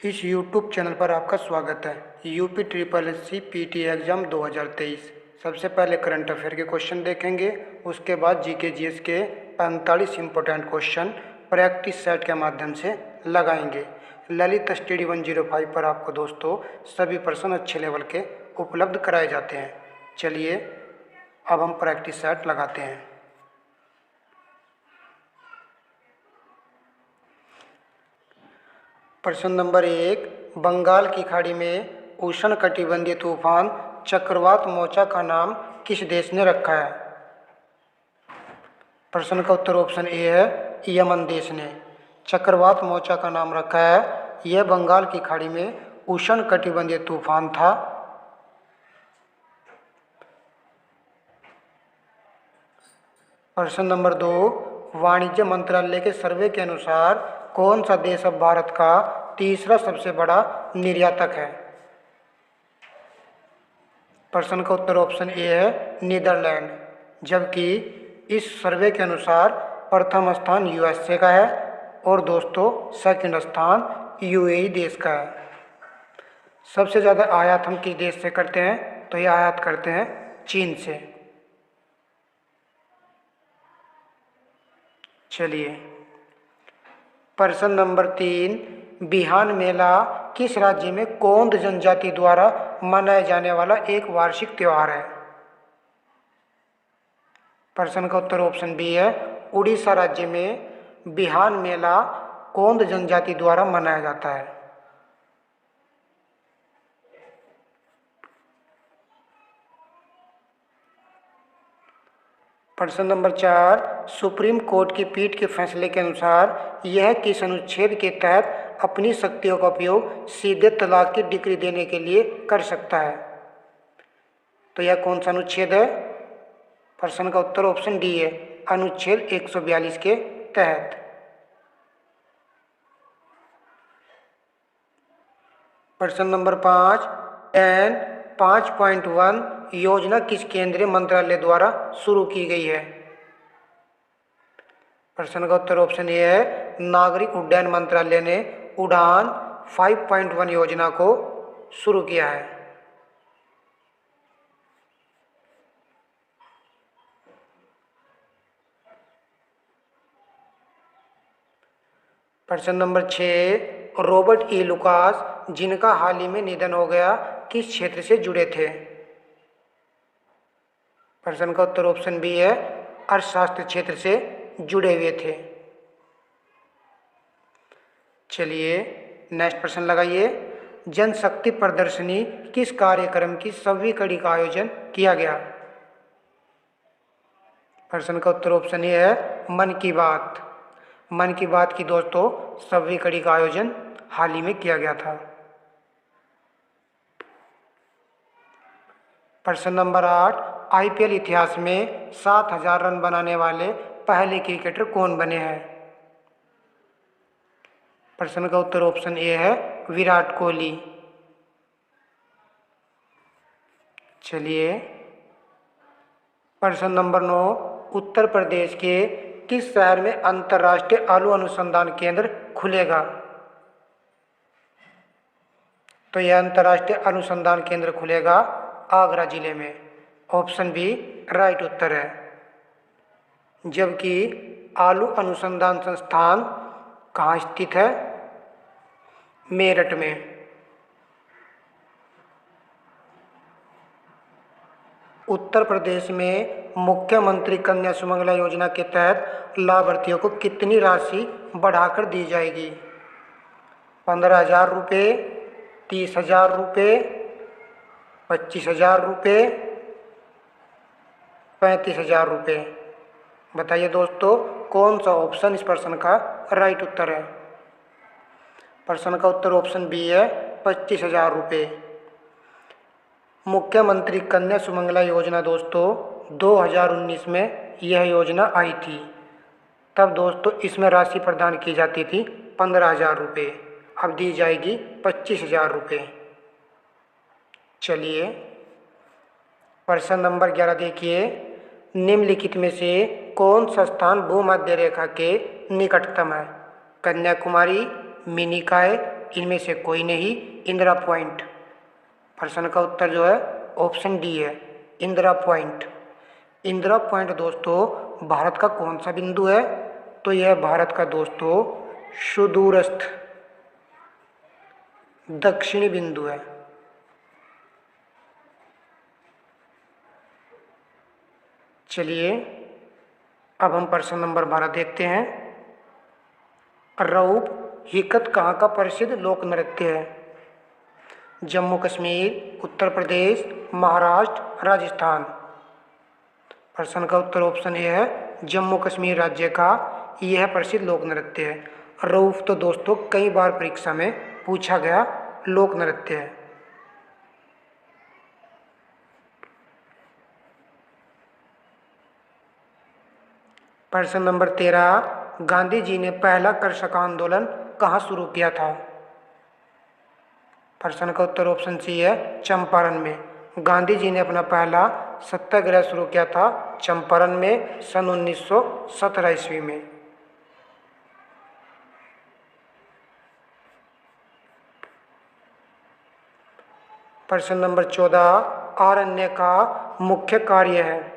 इस YouTube channel पर आपका स्वागत है। UP triple S C PT exam 2023। सबसे पहले करंट अफेयर के क्वेश्चन देखेंगे, उसके बाद जीके जीएस के 45 इंपॉर्टेंट क्वेश्चन प्रैक्टिस सेट के माध्यम से लगाएंगे। ललित स्टडी 105 पर आपको दोस्तों सभी प्रश्न अच्छे लेवल के उपलब्ध कराए जाते हैं। चलिए अब हम प्रैक्टिस सेट लगाते हैं। प्रश्न नंबर 1, बंगाल की खाड़ी में उष्णकटिबंधीय तूफान चक्रवात मोचा का नाम किस देश ने रखा है? प्रश्न का उत्तर ऑप्शन ए है, यमन देश ने चक्रवात मोचा का नाम रखा है। यह बंगाल की खाड़ी में उष्णकटिबंधीय तूफान था। प्रश्न नंबर 2, वाणिज्य मंत्रालय के सर्वे के अनुसार कौन सा देश अब भारत का तीसरा सबसे बड़ा निर्यातक है? प्रश्न का उत्तर ऑप्शन ए है, नीदरलैंड, जबकि इस सर्वे के अनुसार प्रथम स्थान यूएसए का है और दोस्तों सेकंड स्थान यूएई देश का है। सबसे ज़्यादा आयात हम किस देश से करते हैं? तो ये आयात करते हैं चीन से। चलिए प्रश्न नंबर 3, बिहान मेला किस राज्य में कोंद जनजाति द्वारा मनाए जाने वाला एक वार्षिक त्यौहार है? प्रश्न का उत्तर ऑप्शन बी है, उड़ीसा राज्य में बिहान मेला कोंद जनजाति द्वारा मनाया जाता है। प्रश्न नंबर 4, सुप्रीम कोर्ट की पीठ के फैसले के अनुसार यह किस अनुच्छेद के तहत अपनी शक्तियों का उपयोग सीधे तलाक की डिक्री देने के लिए कर सकता है? तो यह कौन सा अनुच्छेद है? प्रश्न का उत्तर ऑप्शन डी है, अनुच्छेद 142 के तहत। प्रश्न नंबर 5, एन 5.1 योजना किस केंद्रीय मंत्रालय द्वारा शुरू की गई है? प्रश्न का उत्तर ऑप्शन ए है, नागरिक उड्डयन मंत्रालय ने उड़ान 5.1 योजना को शुरू किया है। प्रश्न नंबर 6, रॉबर्ट ई लुकास जिनका हाल ही में निधन हो गया किस क्षेत्र से जुड़े थे? प्रश्न का उत्तर ऑप्शन बी है, अर्थशास्त्र क्षेत्र से जुड़े हुए थे। चलिए नेक्स्ट प्रश्न लगाइए, जनशक्ति प्रदर्शनी किस कार्यक्रम की 7वीं कड़ी का आयोजन किया गया? प्रश्न का उत्तर ऑप्शन ए है, मन की बात। मन की बात की दोस्तों 7वीं कड़ी का आयोजन हाल ही में किया गया था। प्रश्न नंबर 8, आईपीएल इतिहास में 7000 रन बनाने वाले पहले क्रिकेटर कौन बने हैं? प्रश्न का उत्तर ऑप्शन ए है, विराट कोहली। चलिए प्रश्न नंबर 9, उत्तर प्रदेश के किस शहर में अंतर्राष्ट्रीय आलू अनुसंधान केंद्र खुलेगा? तो यह अंतर्राष्ट्रीय अनुसंधान केंद्र खुलेगा आगरा जिले में। ऑप्शन बी राइट उत्तर है, जबकि आलू अनुसंधान संस्थान कहाँ स्थित है? मेरठ में। उत्तर प्रदेश में मुख्यमंत्री कन्या सुमंगला योजना के तहत लाभार्थियों को कितनी राशि बढ़ाकर दी जाएगी? 15,000 रुपये, 30,000 रुपये, 25,000 रुपये, 35,000 रुपये। बताइए दोस्तों कौन सा ऑप्शन इस प्रश्न का राइट उत्तर है? प्रश्न का उत्तर ऑप्शन बी है, 25,000 रुपये। मुख्यमंत्री कन्या सुमंगला योजना दोस्तों 2019 में यह योजना आई थी। तब दोस्तों इसमें राशि प्रदान की जाती थी 15,000 रुपये, अब दी जाएगी 25,000 रुपये। चलिए प्रश्न नंबर 11 देखिए, निम्नलिखित में से कौन सा स्थान भूमध्य रेखा के निकटतम है? कन्याकुमारी, मिनिकॉय इनमें से कोई नहीं, इंदिरा पॉइंट। प्रश्न का उत्तर जो है ऑप्शन डी है, इंदिरा पॉइंट। इंदिरा पॉइंट दोस्तों भारत का कौन सा बिंदु है? तो यह भारत का दोस्तों सुदूरस्थ दक्षिणी बिंदु है। चलिए अब हम प्रश्न नंबर 12 देखते हैं। रऊफ हिकत कहाँ का प्रसिद्ध लोक नृत्य है? जम्मू कश्मीर, उत्तर प्रदेश, महाराष्ट्र, राजस्थान। प्रश्न का उत्तर ऑप्शन ए है, जम्मू कश्मीर राज्य का यह प्रसिद्ध लोक नृत्य है। रऊफ तो दोस्तों कई बार परीक्षा में पूछा गया लोक नृत्य है। प्रश्न नंबर 13, गांधी जी ने पहला कृषक आंदोलन कहाँ शुरू किया था? प्रश्न का उत्तर ऑप्शन सी है, चंपारण में। गांधी जी ने अपना पहला सत्याग्रह शुरू किया था चंपारण में सन 1917 ईस्वी में। प्रश्न नंबर 14, आरण्य का मुख्य कार्य है?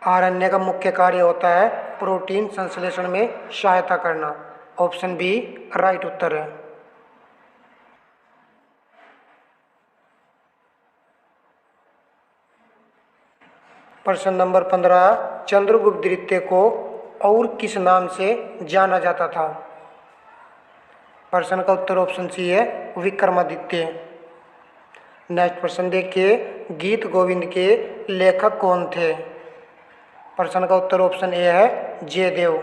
आरण्य का मुख्य कार्य होता है प्रोटीन संश्लेषण में सहायता करना। ऑप्शन बी राइट उत्तर है। प्रश्न नंबर 15, चंद्रगुप्त द्वितीय को और किस नाम से जाना जाता था? प्रश्न का उत्तर ऑप्शन सी है, विक्रमादित्य। नेक्स्ट प्रश्न देखिए, गीत गोविंद के लेखक कौन थे? प्रश्न का उत्तर ऑप्शन ए है, जयदेव।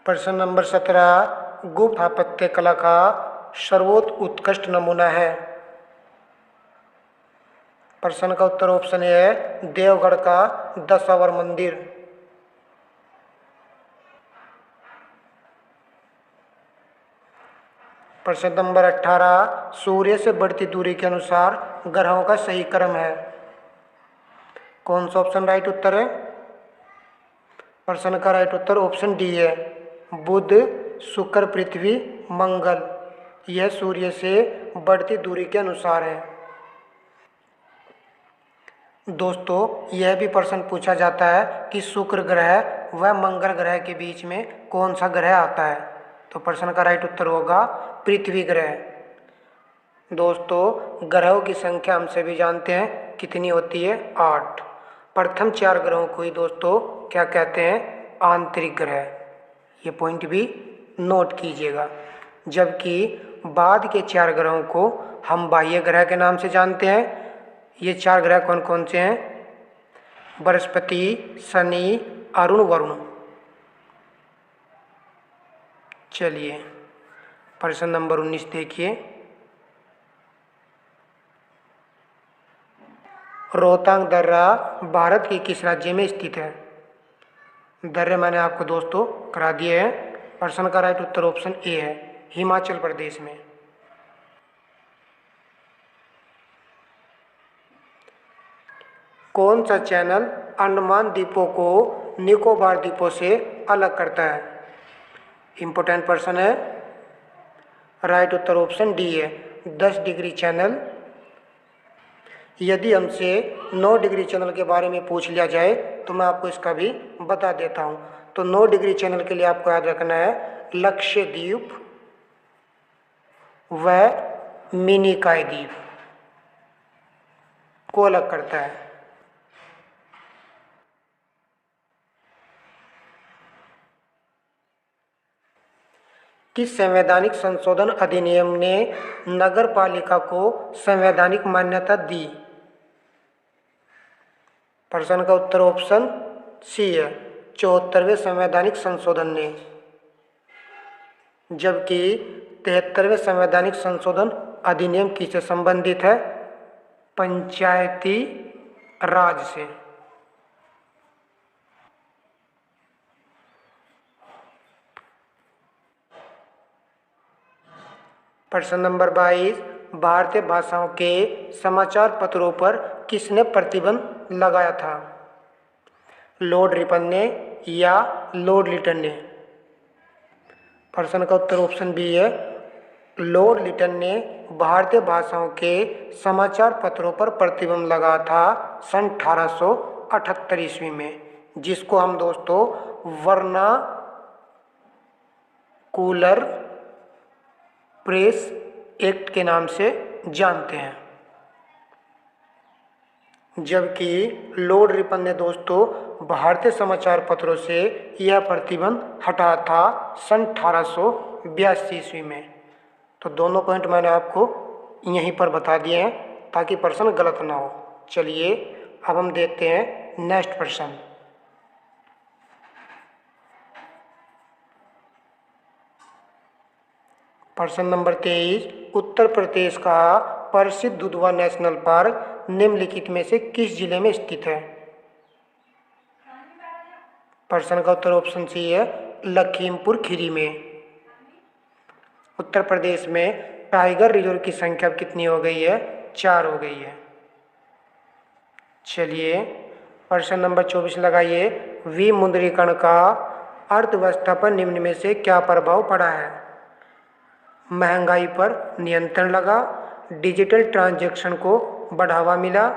प्रश्न नंबर 17, गुप्त स्थापत्य कला का सर्वोत्तम उत्कृष्ट नमूना है? प्रश्न का उत्तर ऑप्शन ए है, देवगढ़ का दशावर मंदिर। प्रश्न नंबर 18, सूर्य से बढ़ती दूरी के अनुसार ग्रहों का सही क्रम है? कौन सा ऑप्शन राइट उत्तर है? प्रश्न का राइट उत्तर ऑप्शन डी है, बुध, शुक्र, पृथ्वी, मंगल। यह सूर्य से बढ़ती दूरी के अनुसार है। दोस्तों यह भी प्रश्न पूछा जाता है कि शुक्र ग्रह व मंगल ग्रह के बीच में कौन सा ग्रह आता है? तो प्रश्न का राइट उत्तर होगा पृथ्वी ग्रह। दोस्तों ग्रहों की संख्या हम सभी जानते हैं कितनी होती है, 8। प्रथम 4 ग्रहों को ही दोस्तों क्या कहते हैं? आंतरिक ग्रह। ये पॉइंट भी नोट कीजिएगा। जबकि बाद के 4 ग्रहों को हम बाह्य ग्रह के नाम से जानते हैं। ये 4 ग्रह कौन कौन से हैं? बृहस्पति, शनि, अरुण, वरुण। चलिए प्रश्न नंबर 19 देखिए, रोहतांग दर्रा भारत के किस राज्य में स्थित है? दर्रे मैंने आपको दोस्तों करा दिए हैं। प्रश्न का राइट उत्तर ऑप्शन ए है, हिमाचल प्रदेश में। कौन सा चैनल अंडमान द्वीपों को निकोबार द्वीपों से अलग करता है? इंपॉर्टेंट प्रश्न है। राइट उत्तर ऑप्शन डी है, 10 डिग्री चैनल। यदि हमसे 9 डिग्री चैनल के बारे में पूछ लिया जाए तो मैं आपको इसका भी बता देता हूँ। तो 9 डिग्री चैनल के लिए आपको याद रखना है लक्षद्वीप व मिनिकॉय द्वीप को अलग करता है। किस संवैधानिक संशोधन अधिनियम ने नगर पालिका को संवैधानिक मान्यता दी? प्रश्न का उत्तर ऑप्शन सी है, 74वें संवैधानिक संशोधन ने। जबकि 73वें संवैधानिक संशोधन अधिनियम किससे संबंधित है? पंचायती राज से। प्रश्न नंबर 22, भारतीय भाषाओं के समाचार पत्रों पर किसने प्रतिबंध लगाया था? लॉर्ड रिपन ने या लॉर्ड लिटन ने? प्रश्न का उत्तर ऑप्शन बी है, लॉर्ड लिटन ने भारतीय भाषाओं के समाचार पत्रों पर प्रतिबंध लगाया था सन 1878 ईस्वी में, जिसको हम दोस्तों वर्नाकुलर प्रेस एक्ट के नाम से जानते हैं। जबकि लॉर्ड रिपन ने दोस्तों भारतीय समाचार पत्रों से यह प्रतिबंध हटाया था सन 1882 ईस्वी में। तो दोनों पॉइंट मैंने आपको यहीं पर बता दिए हैं ताकि प्रश्न गलत ना हो। चलिए अब हम देखते हैं नेक्स्ट प्रश्न। प्रश्न नंबर 23, उत्तर प्रदेश का प्रसिद्ध दुधवा नेशनल पार्क निम्नलिखित में से किस जिले में स्थित है? प्रश्न का उत्तर ऑप्शन सी है, लखीमपुर खीरी में। उत्तर प्रदेश में टाइगर रिजर्व की संख्या कितनी हो गई है? 4 हो गई है। चलिए प्रश्न नंबर 24 लगाइए, विमुद्रीकरण का अर्थव्यवस्था पर निम्न में से क्या प्रभाव पड़ा है? महंगाई पर नियंत्रण लगा, डिजिटल ट्रांजैक्शन को बढ़ावा मिला।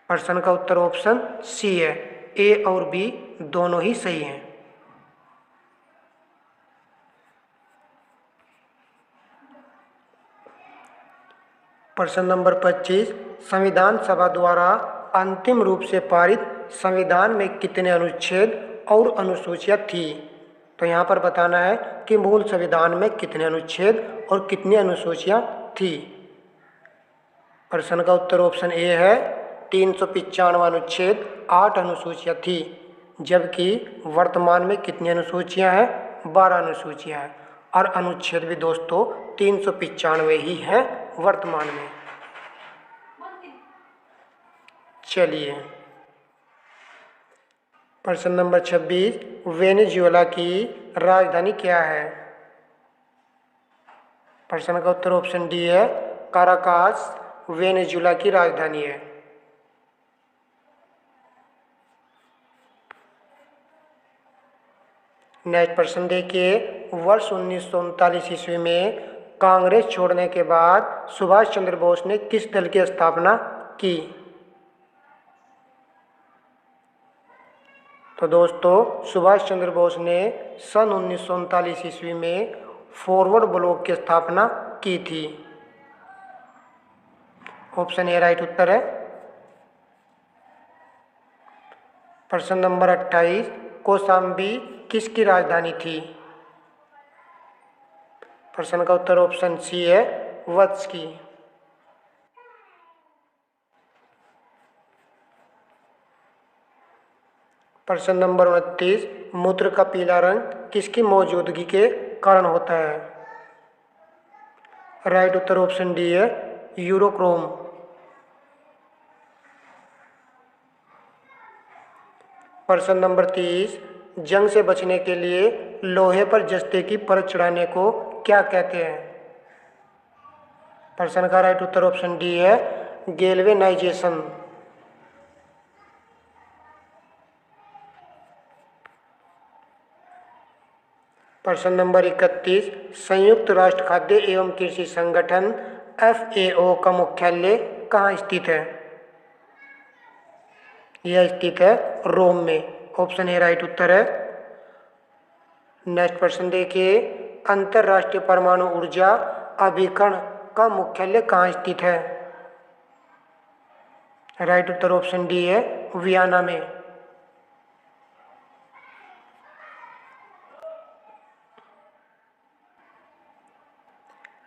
प्रश्न का उत्तर ऑप्शन सी है, ए और बी दोनों ही सही हैं। प्रश्न नंबर 25, संविधान सभा द्वारा अंतिम रूप से पारित संविधान में कितने अनुच्छेद और अनुसूचियां थी? तो यहाँ पर बताना है कि मूल संविधान में कितने अनुच्छेद और कितनी अनुसूचियां थी। प्रश्न का उत्तर ऑप्शन ए है, 395 अनुच्छेद, 8 अनुसूचियां थी। जबकि वर्तमान में कितनी अनुसूचियां हैं? 12 अनुसूचियां हैं और अनुच्छेद भी दोस्तों 395 ही हैं वर्तमान में। चलिए प्रश्न नंबर 26, वेनेजुएला की राजधानी क्या है? प्रश्न का उत्तर ऑप्शन डी है, काराकास वेनेजुएला की राजधानी है। नेक्स्ट प्रश्न देखिए, वर्ष 1939 ईस्वी में कांग्रेस छोड़ने के बाद सुभाष चंद्र बोस ने किस दल की स्थापना की? तो दोस्तों सुभाष चंद्र बोस ने सन 1939 ईस्वी में फॉरवर्ड ब्लॉक की स्थापना की थी। ऑप्शन ए राइट उत्तर है। प्रश्न नंबर 28, कौशाम्बी किसकी राजधानी थी? प्रश्न का उत्तर ऑप्शन सी है, वत्स की। प्रश्न नंबर 29, मूत्र का पीला रंग किसकी मौजूदगी के कारण होता है? राइट उत्तर ऑप्शन डी है, यूरोक्रोम। प्रश्न नंबर 30, जंग से बचने के लिए लोहे पर जस्ते की परत चढ़ाने को क्या कहते हैं? प्रश्न का राइट उत्तर ऑप्शन डी है, गैल्वेनाइजेशन। प्रश्न नंबर 31, संयुक्त राष्ट्र खाद्य एवं कृषि संगठन FAO का मुख्यालय कहाँ स्थित है? यह स्थित है रोम में। ऑप्शन ए राइट उत्तर है। नेक्स्ट प्रश्न देखिए, अंतर्राष्ट्रीय परमाणु ऊर्जा अभिकरण का मुख्यालय कहाँ स्थित है? राइट उत्तर ऑप्शन डी है, वियना में।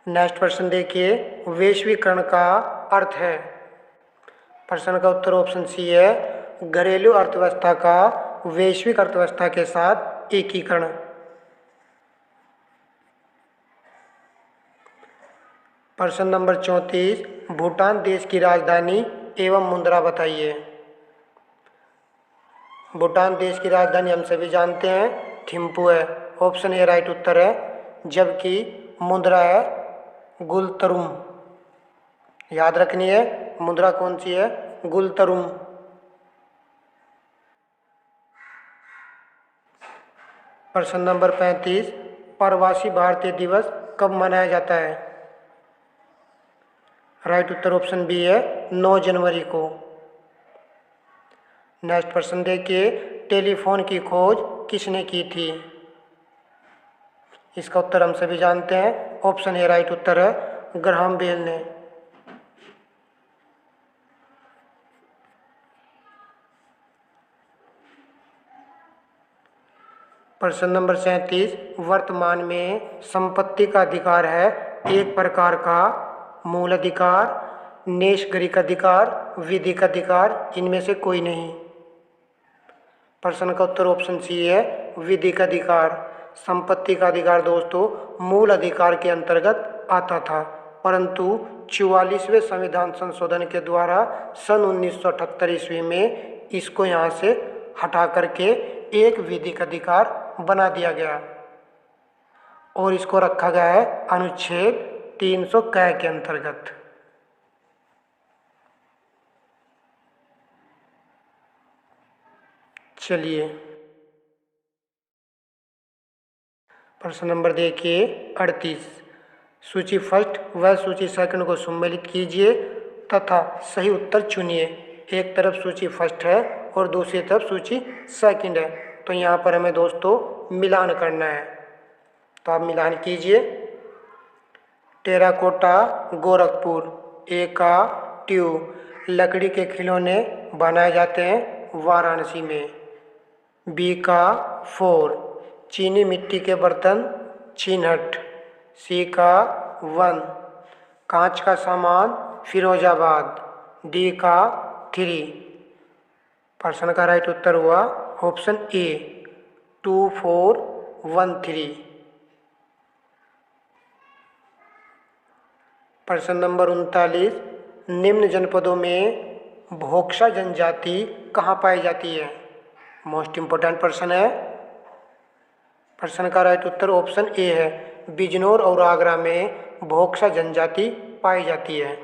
नेक्स्ट प्रश्न देखिए, वैश्वीकरण का अर्थ है? प्रश्न का उत्तर ऑप्शन सी है, घरेलू अर्थव्यवस्था का वैश्विक अर्थव्यवस्था के साथ एकीकरण। प्रश्न नंबर 34, भूटान देश की राजधानी एवं मुद्रा बताइए। भूटान देश की राजधानी हम सभी जानते हैं थिम्पू है। ऑप्शन ए राइट उत्तर है। जबकि मुद्रा है गुलतरुम। याद रखनी है, मुद्रा कौन सी है? गुलतरुम। प्रश्न नंबर 35, प्रवासी भारतीय दिवस कब मनाया जाता है? राइट उत्तर ऑप्शन बी है 9 जनवरी को। नेक्स्ट प्रश्न देखिए, टेलीफोन की खोज किसने की थी? इसका उत्तर हम सभी जानते हैं, ऑप्शन ए राइट उत्तर है ग्राहम बेल ने। प्रश्न नंबर 37, वर्तमान में संपत्ति का अधिकार है एक प्रकार का मूल अधिकार, नैसर्गिक अधिकार, विधिक अधिकार, इनमें से कोई नहीं। प्रश्न का उत्तर ऑप्शन सी है विधिक अधिकार। संपत्ति का अधिकार दोस्तों मूल अधिकार के अंतर्गत आता था, परंतु 44वें संविधान संशोधन के द्वारा सन 1978 ईस्वी में इसको यहाँ से हटा करके एक विधिक अधिकार बना दिया गया और इसको रखा गया है अनुच्छेद 300 क के अंतर्गत। चलिए प्रश्न नंबर देखिए 38, सूची फर्स्ट व सूची सेकंड को सम्मिलित कीजिए तथा सही उत्तर चुनिए। एक तरफ सूची फर्स्ट है और दूसरी तरफ सूची सेकंड है, तो यहाँ पर हमें दोस्तों मिलान करना है, तो आप मिलान कीजिए। टेराकोटा गोरखपुर, ए का ट्यूब, लकड़ी के खिलौने बनाए जाते हैं वाराणसी में। बी का 4, चीनी मिट्टी के बर्तन चिन्हट। सी का 1, कांच का सामान फिरोजाबाद। डी का 3। प्रश्न का राइट उत्तर हुआ ऑप्शन ए 2413। प्रश्न नंबर 39, निम्न जनपदों में भोक्सा जनजाति कहाँ पाई जाती है? मोस्ट इम्पोर्टेंट प्रश्न है। प्रश्न का राइट उत्तर ऑप्शन ए है बिजनौर और आगरा में भोक्सा जनजाति पाई जाती है।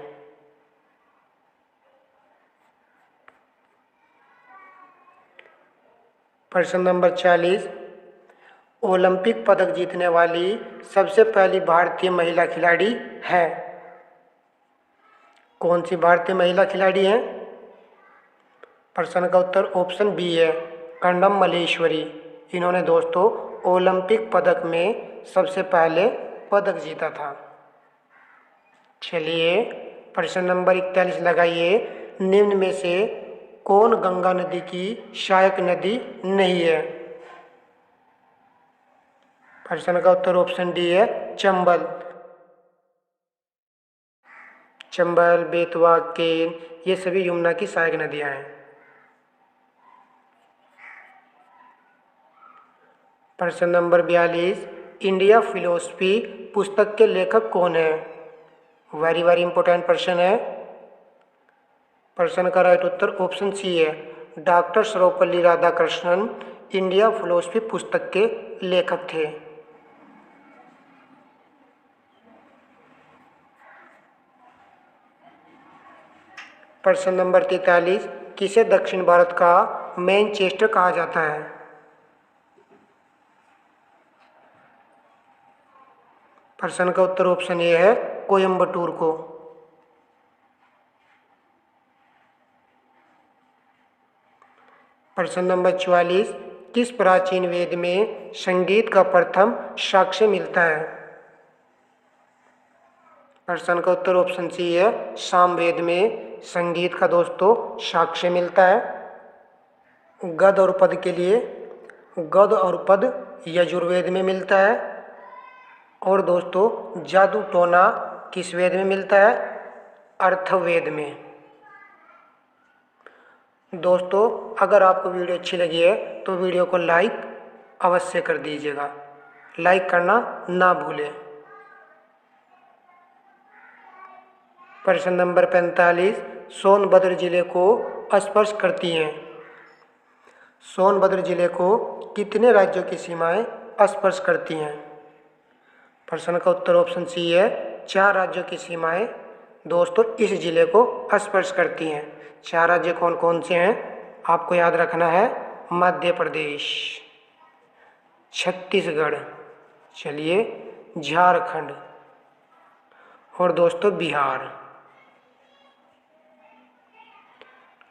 प्रश्न नंबर 40, ओलंपिक पदक जीतने वाली सबसे पहली भारतीय महिला खिलाड़ी है? कौन सी भारतीय महिला खिलाड़ी है? प्रश्न का उत्तर ऑप्शन बी है कर्णम मल्लेश्वरी। इन्होंने दोस्तों ओलंपिक पदक में सबसे पहले पदक जीता था। चलिए प्रश्न नंबर 41 लगाइए, निम्न में से कौन गंगा नदी की सहायक नदी नहीं है? प्रश्न का उत्तर ऑप्शन डी है चंबल। चंबल, बेतवा, केन ये सभी यमुना की सहायक नदियां हैं। प्रश्न नंबर 42, इंडिया फिलोसफी पुस्तक के लेखक कौन है? वेरी वेरी इंपॉर्टेंट प्रश्न है। प्रश्न का राइट उत्तर ऑप्शन सी है doctor Sarvepalli Radhakrishnan India philosophy पुस्तक के लेखक थे। प्रश्न नंबर 43, किसे दक्षिण भारत का मैनचेस्टर कहा जाता है? प्रश्न का उत्तर ऑप्शन ए है कोयम्बटूर को। प्रश्न नंबर 44, किस प्राचीन वेद में संगीत का प्रथम साक्ष्य मिलता है? प्रश्न का उत्तर ऑप्शन सी है सामवेद में संगीत का दोस्तों साक्ष्य मिलता है। गद और पद के लिए गद और पद यजुर्वेद में मिलता है और दोस्तों जादू टोना किस वेद में मिलता है? अर्थवेद में। दोस्तों अगर आपको वीडियो अच्छी लगी है तो वीडियो को लाइक अवश्य कर दीजिएगा, लाइक करना ना भूलें। प्रश्न नंबर 45, सोनभद्र जिले को स्पर्श करती हैं। सोनभद्र जिले को कितने राज्यों की सीमाएं स्पर्श करती हैं? प्रश्न का उत्तर ऑप्शन सी है 4 राज्यों की सीमाएं दोस्तों इस जिले को स्पर्श करती हैं। 4 राज्य कौन कौन से हैं आपको याद रखना है। मध्य प्रदेश, छत्तीसगढ़, चलिए झारखंड और दोस्तों बिहार।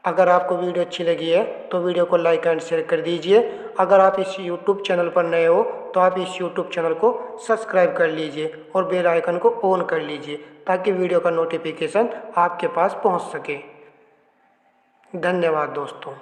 अगर आपको वीडियो अच्छी लगी है तो वीडियो को लाइक एंड शेयर कर दीजिए। अगर आप इस YouTube चैनल पर नए हो तो आप इस YouTube चैनल को सब्सक्राइब कर लीजिए और बेल आइकन को ऑन कर लीजिए ताकि वीडियो का नोटिफिकेशन आपके पास पहुंच सके। धन्यवाद दोस्तों।